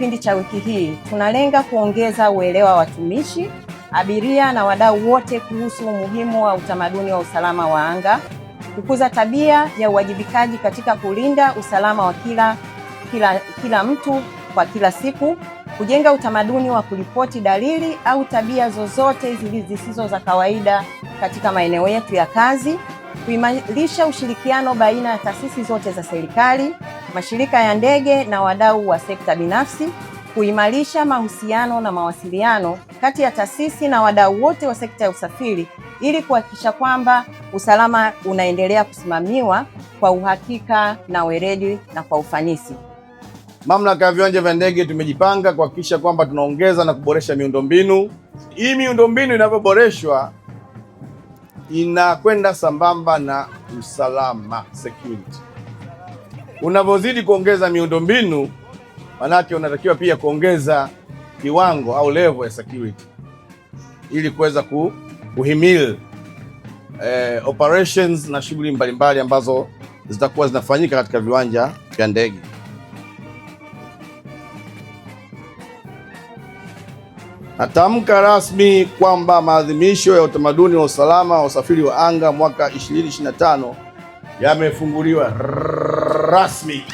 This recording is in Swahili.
kipindi cha wiki hii tunalenga kuongeza uelewa wa watumishi, abiria na wadau wote kuhusu umuhimu wa utamaduni wa usalama wa anga, kukuza tabia ya uwajibikaji katika kulinda usalama wa kila mtu kwa kila siku, kujenga utamaduni wa kuripoti dalili au tabia zozote zisizo za kawaida katika maeneo yetu ya kazi, kuimarisha ushirikiano baina ya taasisi zote za serikali, mashirika ya ndege na wadau wa sekta binafsi, kuimarisha mahusiano na mawasiliano kati ya taasisi na wadau wote wa sekta ya usafiri ili kuhakikisha kwamba usalama unaendelea kusimamiwa kwa uhakika na weledi na kwa ufanisi. Mamlaka ya viwanja vya ndege tumejipanga kuhakikisha kwamba tunaongeza na kuboresha miundombinu. Hii miundombinu inavyoboreshwa inakwenda sambamba na usalama, security. Unavyozidi kuongeza miundombinu, manake unatakiwa pia kuongeza kiwango au level ya security ili kuweza kuhimili operations na shughuli mbalimbali ambazo zitakuwa zinafanyika katika viwanja vya ndege. Natamka rasmi kwamba maadhimisho ya utamaduni wa usalama wa usafiri wa anga mwaka 2025 yamefunguliwa rasmi.